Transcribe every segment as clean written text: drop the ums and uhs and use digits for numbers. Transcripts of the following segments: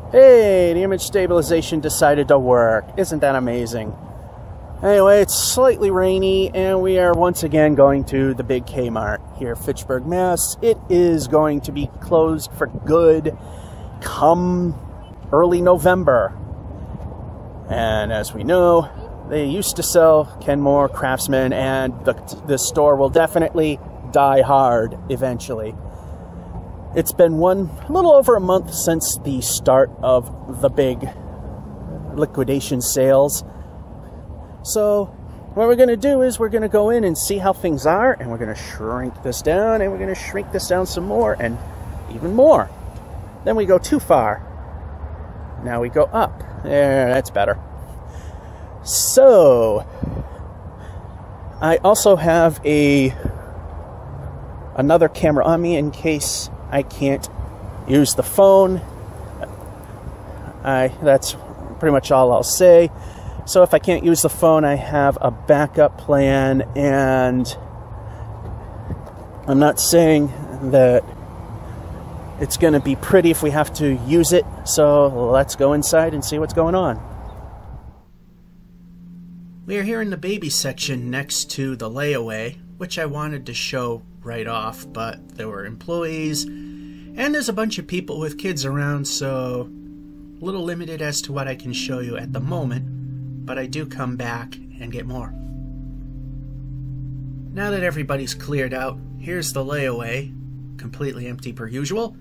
Hey, the image stabilization decided to work. Isn't that amazing? Anyway, it's slightly rainy, and we are once again going to the big K-Mart here, Fitchburg, Mass. It is going to be closed for good come early November. And as we know, they used to sell Kenmore, Craftsman, and the store will definitely die hard eventually. It's been a little over a month since the start of the big liquidation sales. So what we're going to do is we're going to go in and see how things are, and we're going to shrink this down, and we're going to shrink this down some more, and even more. Then we go too far. Now we go up. There, that's better. So I also have another camera on me in case I can't use the phone. That's pretty much all I'll say. So if I can't use the phone, I have a backup plan, and I'm not saying that it's going to be pretty if we have to use it. So let's go inside and see what's going on. We are here in the baby section next to the layaway, which I wanted to show right off, but there were employees and there's a bunch of people with kids around, so a little limited as to what I can show you at the moment, but I do come back and get more. Now that everybody's cleared out, here's the layaway, completely empty per usual,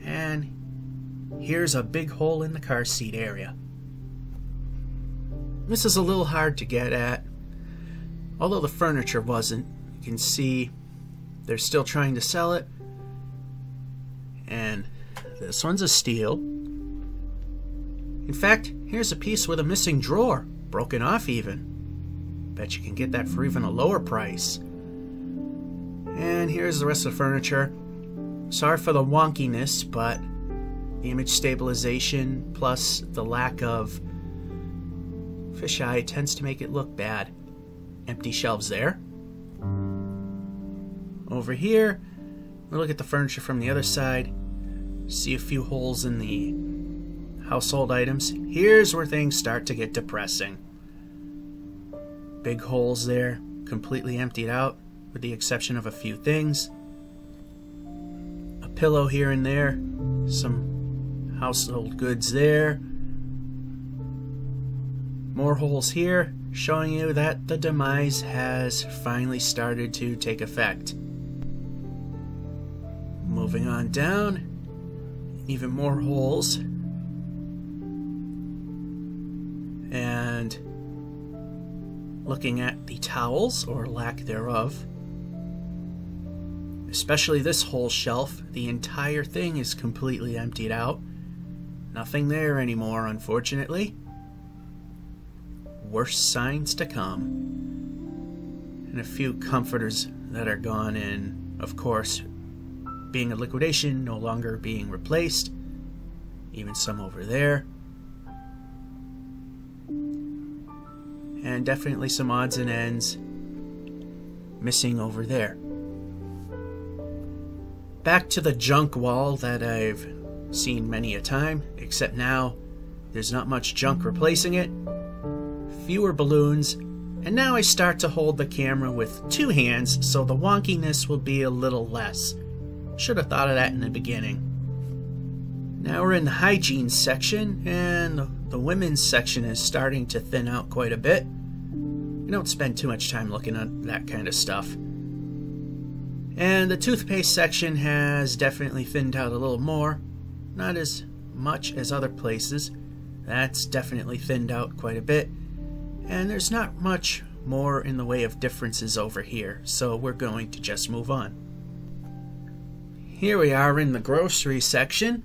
and here's a big hole in the car seat area. This is a little hard to get at, although the furniture wasn't. You can see they're still trying to sell it, and this one's a steal. In fact, here's a piece with a missing drawer, broken off even. Bet you can get that for even a lower price. And here's the rest of the furniture. Sorry for the wonkiness, but the image stabilization plus the lack of fisheye tends to make it look bad. Empty shelves there. Over here, we'll look at the furniture from the other side. See a few holes in the household items. Here's where things start to get depressing. Big holes there, completely emptied out, with the exception of a few things. A pillow here and there, some household goods there. More holes here, showing you that the demise has finally started to take effect. Moving on down, even more holes. And looking at the towels, or lack thereof, especially this whole shelf, the entire thing is completely emptied out. Nothing there anymore, unfortunately. Worse signs to come. And a few comforters that are gone, and of course, being a liquidation, no longer being replaced. Even some over there. And definitely some odds and ends missing over there. Back to the junk wall that I've seen many a time, except now there's not much junk replacing it. Fewer balloons, and now I start to hold the camera with two hands, so the wonkiness will be a little less. Should have thought of that in the beginning. Now we're in the hygiene section, and the women's section is starting to thin out quite a bit. You don't spend too much time looking at that kind of stuff. And the toothpaste section has definitely thinned out a little more. Not as much as other places. That's definitely thinned out quite a bit. And there's not much more in the way of differences over here, so we're going to just move on. Here we are in the grocery section.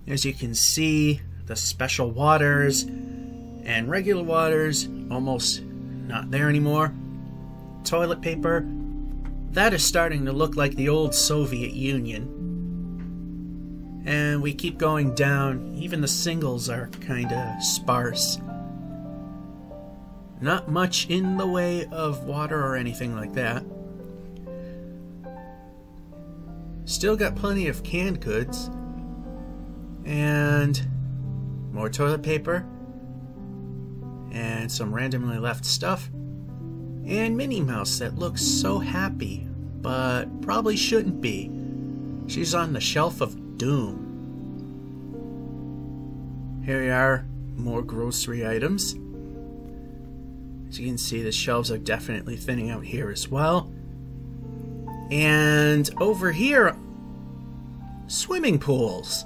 As you can see, the special waters and regular waters almost not there anymore. Toilet paper, that is starting to look like the old Soviet Union. And we keep going down. Even the singles are kinda sparse. Not much in the way of water or anything like that. Still got plenty of canned goods. And more toilet paper, and some randomly left stuff, and Minnie Mouse that looks so happy, but probably shouldn't be. She's on the shelf of doom. Here we are, more grocery items. As you can see, the shelves are definitely thinning out here as well. And over here, swimming pools.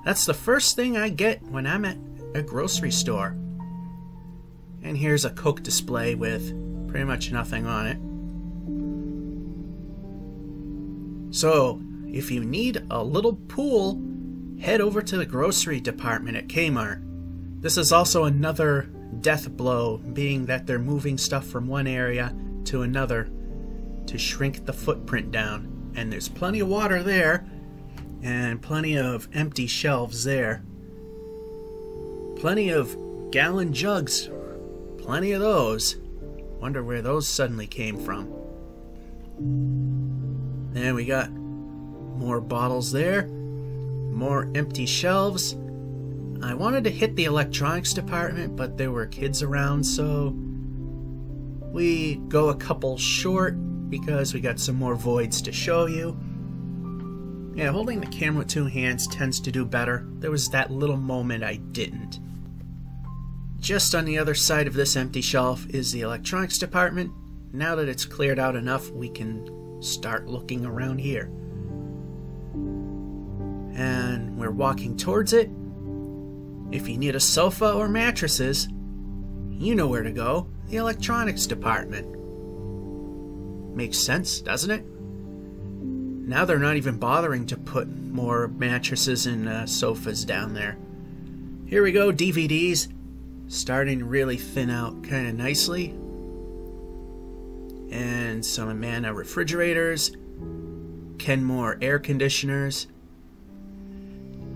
That's the first thing I get when I'm at a grocery store. And here's a Coke display with pretty much nothing on it. So, if you need a little pool, head over to the grocery department at K-Mart. This is also another death blow, being that they're moving stuff from one area to another to shrink the footprint down. And there's plenty of water there, and plenty of empty shelves there. Plenty of gallon jugs, plenty of those. Wonder where those suddenly came from. And we got more bottles there, more empty shelves. I wanted to hit the electronics department, but there were kids around, so we go a couple short because we got some more voids to show you. Yeah, holding the camera with two hands tends to do better. There was that little moment I didn't. Just on the other side of this empty shelf is the electronics department. Now that it's cleared out enough, we can start looking around here. And we're walking towards it. If you need a sofa or mattresses, you know where to go. The electronics department. Makes sense, doesn't it? Now they're not even bothering to put more mattresses and sofas down there. Here we go, DVDs. Starting to really thin out kind of nicely. And some Amana refrigerators. Kenmore air conditioners.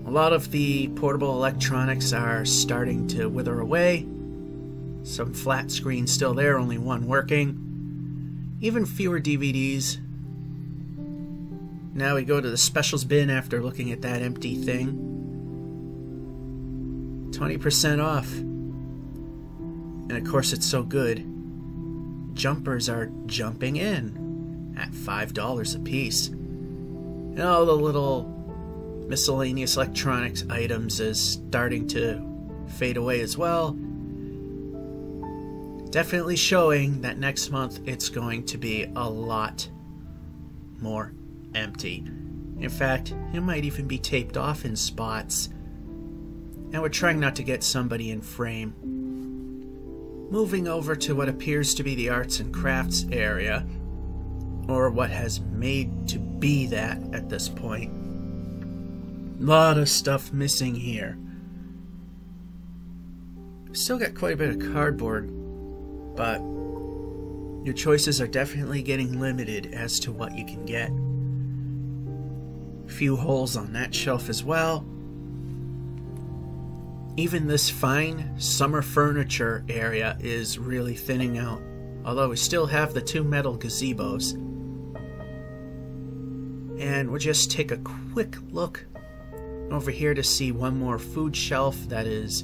A lot of the portable electronics are starting to wither away. Some flat screens still there, only one working. Even fewer DVDs. Now we go to the specials bin after looking at that empty thing. 20% off. And of course it's so good. Jumpers are jumping in at $5 a piece. And all the little miscellaneous electronics items is starting to fade away as well. Definitely showing that next month it's going to be a lot more empty. In fact, it might even be taped off in spots. And we're trying not to get somebody in frame. Moving over to what appears to be the arts and crafts area, or what has made to be that at this point. A lot of stuff missing here. Still got quite a bit of cardboard, but your choices are definitely getting limited as to what you can get. A few holes on that shelf as well. Even this fine summer furniture area is really thinning out, although we still have the two metal gazebos. And we'll just take a quick look over here to see one more food shelf that is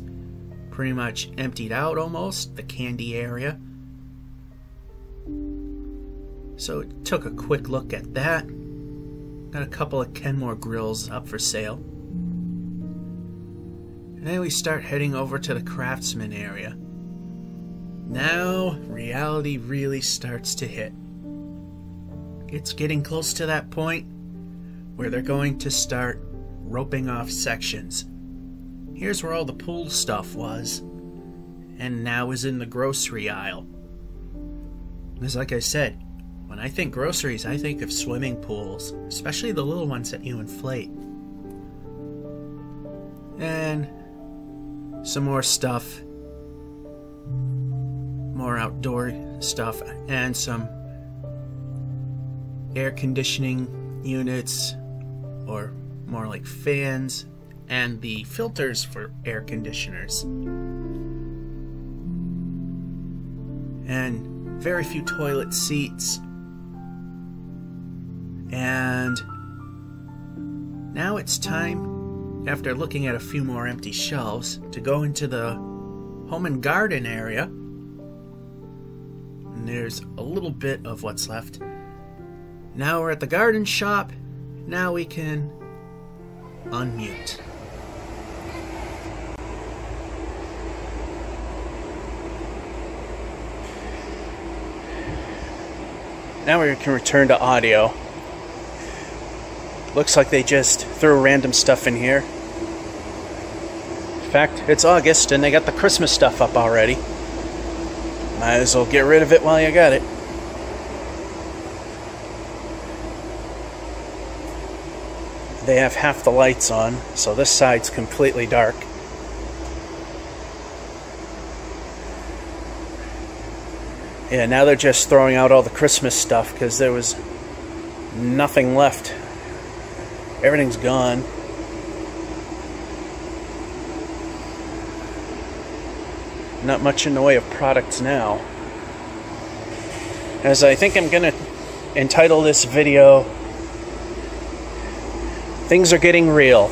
pretty much emptied out almost, the candy area. So took a quick look at that. Got a couple of Kenmore grills up for sale. And then we start heading over to the craftsman area. Now reality really starts to hit. It's getting close to that point where they're going to start roping off sections. Here's where all the pool stuff was, and now is in the grocery aisle. Because like I said, when I think groceries, I think of swimming pools, especially the little ones that you inflate. And some more stuff, more outdoor stuff, and some air conditioning units, or more like fans, and the filters for air conditioners. And very few toilet seats. And now it's time after looking at a few more empty shelves, to go into the home and garden area. And there's a little bit of what's left. Now we're at the garden shop. Now we can unmute. Now we can return to audio. Looks like they just threw random stuff in here. In fact, it's August and they got the Christmas stuff up already. Might as well get rid of it while you got it. They have half the lights on, so this side's completely dark. Yeah, now they're just throwing out all the Christmas stuff because there was nothing left. Everything's gone. Not much in the way of products now. As I think I'm going to entitle this video, Things Are Getting Real,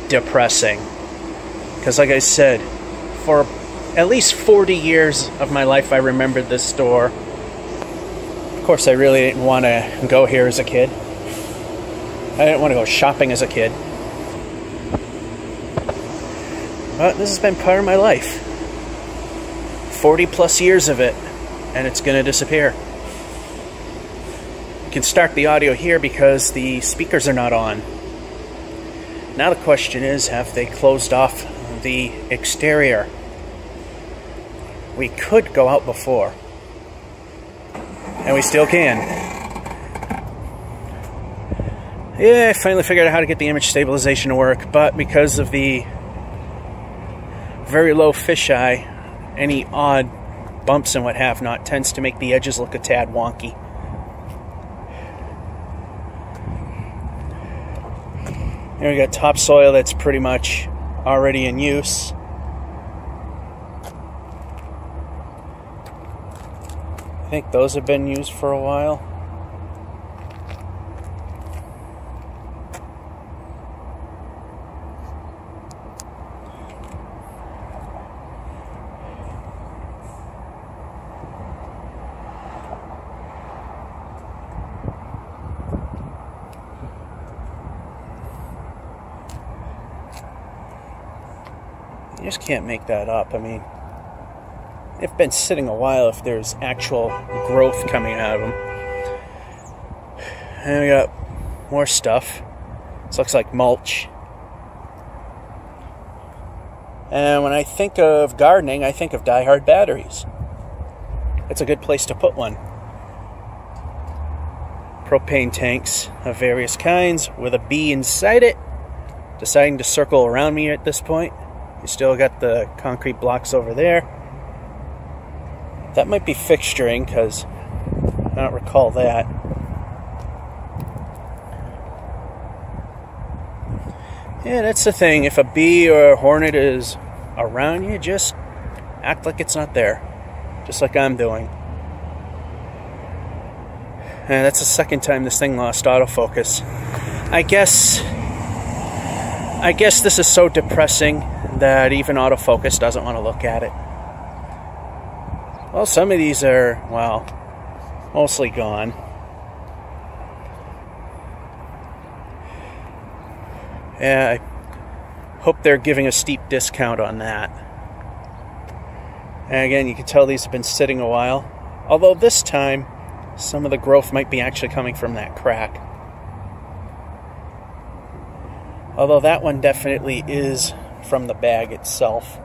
Depressing. Because like I said, for at least 40 years of my life I remembered this store. Of course I really didn't want to go here as a kid. I didn't want to go shopping as a kid. But this has been part of my life. 40 plus years of it, and it's going to disappear. You can start the audio here because the speakers are not on. Now the question is, have they closed off the exterior? We could go out before, and we still can. Yeah, I finally figured out how to get the image stabilization to work, but because of the very low fisheye, any odd bumps and what have not tends to make the edges look a tad wonky. Here we got topsoil that's pretty much already in use. I think those have been used for a while. You just can't make that up. I mean, they've been sitting a while if there's actual growth coming out of them. And we got more stuff. This looks like mulch. And when I think of gardening, I think of die-hard batteries. It's a good place to put one. Propane tanks of various kinds with a bee inside it. Deciding to circle around me at this point. You still got the concrete blocks over there. That might be fixturing, because I don't recall that. Yeah, that's the thing. If a bee or a hornet is around you, just act like it's not there. Just like I'm doing. And that's the second time this thing lost autofocus. I guess this is so depressing that even autofocus doesn't want to look at it. Well, some of these are, well, mostly gone. Yeah, I hope they're giving a steep discount on that. And again, you can tell these have been sitting a while. Although this time, some of the growth might be actually coming from that crack. Although that one definitely is from the bag itself.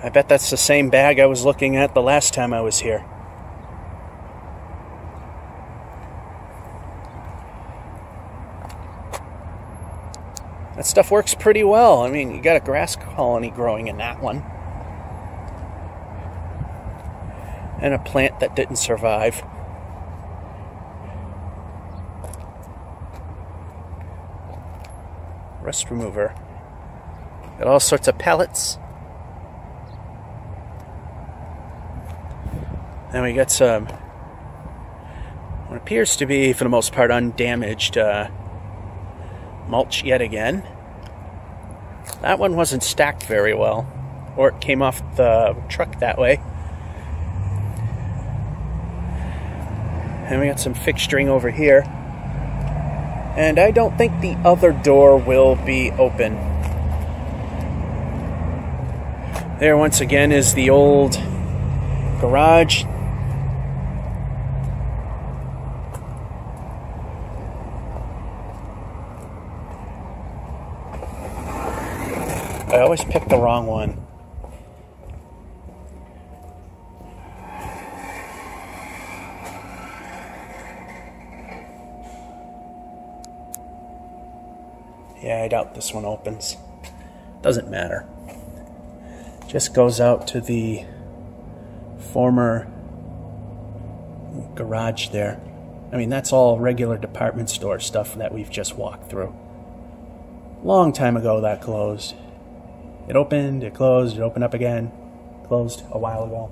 I bet that's the same bag I was looking at the last time I was here. That stuff works pretty well. I mean, you got a grass colony growing in that one. And a plant that didn't survive. Rust remover. Got all sorts of pellets. Then we got some what appears to be, for the most part, undamaged mulch yet again. That one wasn't stacked very well, or it came off the truck that way. And we got some fixturing over here. And I don't think the other door will be open. There once again is the old garage. I always pick the wrong one. Yeah, I doubt this one opens. Doesn't matter. Just goes out to the former garage there. I mean, that's all regular department store stuff that we've just walked through. Long time ago that closed. It opened, it closed, it opened up again. Closed a while ago.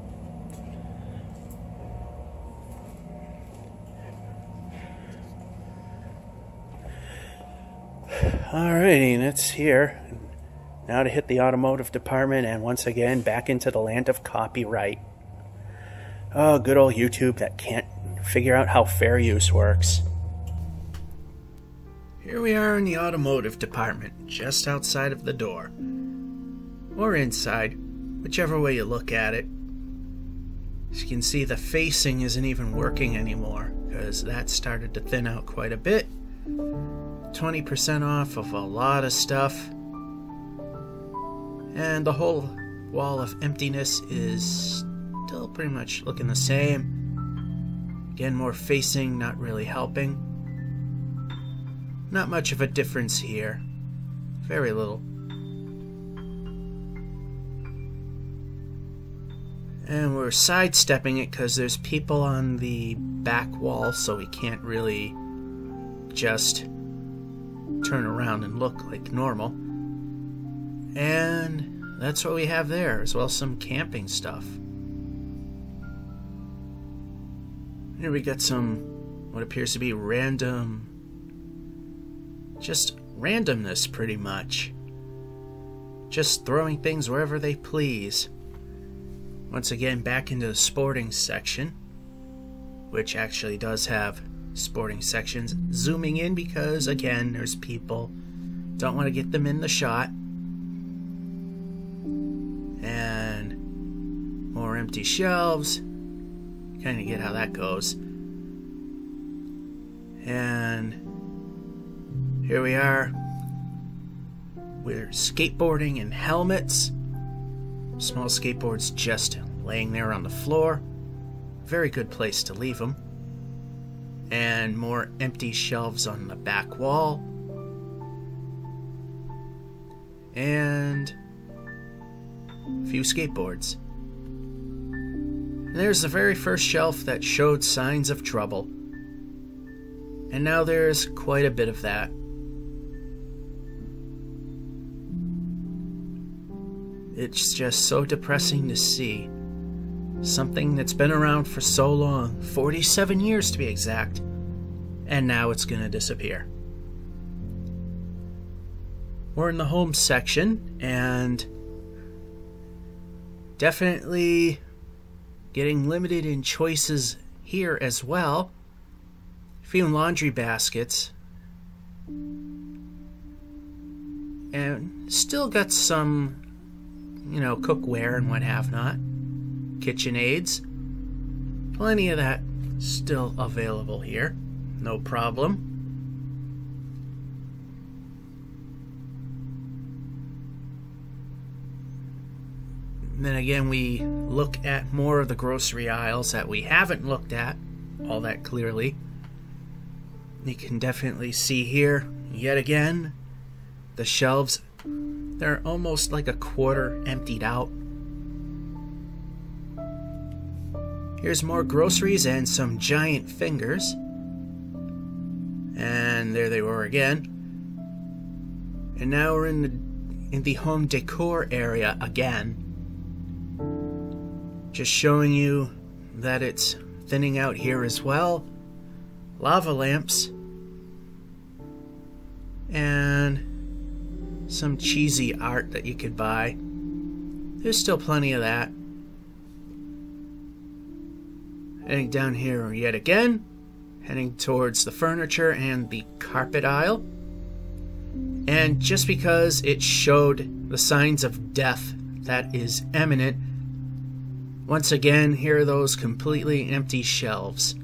Alrighty, that's here. Now to hit the automotive department and once again back into the land of copyright. Oh, good old YouTube that can't figure out how fair use works. Here we are in the automotive department, just outside of the door. Or inside, whichever way you look at it. As you can see, the facing isn't even working anymore, because that started to thin out quite a bit. 20% off of a lot of stuff. And the whole wall of emptiness is still pretty much looking the same. Again, more facing, not really helping. Not much of a difference here. Very little. And we're sidestepping it because there's people on the back wall, so we can't really just turn around and look like normal. And that's what we have there, as well as some camping stuff. Here we got some what appears to be just randomness pretty much. Just throwing things wherever they please. Once again, back into the sporting section, which actually does have sporting sections. Zooming in because, again, there's people. Don't want to get them in the shot. And more empty shelves. Kind of get how that goes. And here we are. We're skateboarding in helmets. Small skateboards just laying there on the floor. Very good place to leave them. And more empty shelves on the back wall. And a few skateboards. And there's the very first shelf that showed signs of trouble. And now there's quite a bit of that. It's just so depressing to see. Something that's been around for so long, 47 years to be exact, and now it's going to disappear. We're in the home section, and definitely getting limited in choices here as well. A few laundry baskets. And still got some, cookware and what have not. Kitchen aids. Plenty of that still available here. No problem. And then again, we look at more of the grocery aisles that we haven't looked at all that clearly. You can definitely see here, yet again, the shelves, they're almost like a quarter emptied out. Here's more groceries and some giant fingers. And there they were again. And now we're in the home decor area again. Just showing you that it's thinning out here as well. Lava lamps. And some cheesy art that you could buy. There's still plenty of that. Heading down here yet again. Heading towards the furniture and the carpet aisle. And just because it showed the signs of death that is imminent, once again, here are those completely empty shelves.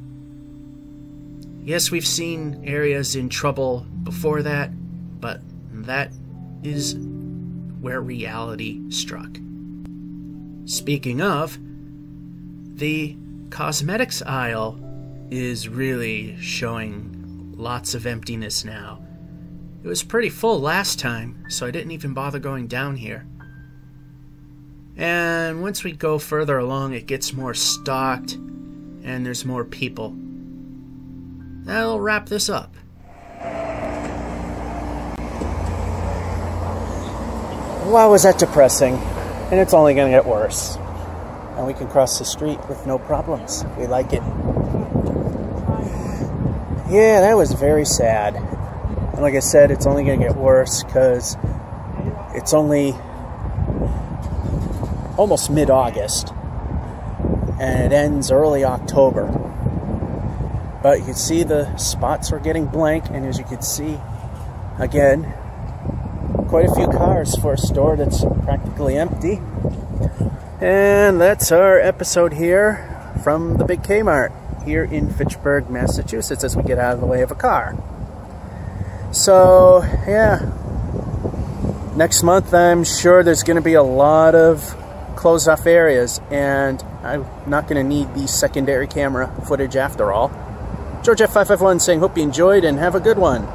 Yes, we've seen areas in trouble before that, but that is where reality struck. Speaking of, the cosmetics aisle is really showing lots of emptiness now. It was pretty full last time, so I didn't even bother going down here. And once we go further along, it gets more stocked, and there's more people. That'll wrap this up. Wow, was that depressing? And it's only going to get worse. And we can cross the street with no problems. We like it. Yeah, that was very sad. And like I said, it's only going to get worse because it's only almost mid-August. And it ends early October. But you can see the spots are getting blank. And as you can see, again, quite a few cars for a store that's practically empty. And that's our episode here from the big K-Mart here in Fitchburg, Massachusetts, as we get out of the way of a car. So, yeah. Next month, I'm sure there's going to be a lot of closed off areas, and I'm not going to need the secondary camera footage after all. George F551 saying, hope you enjoyed and have a good one.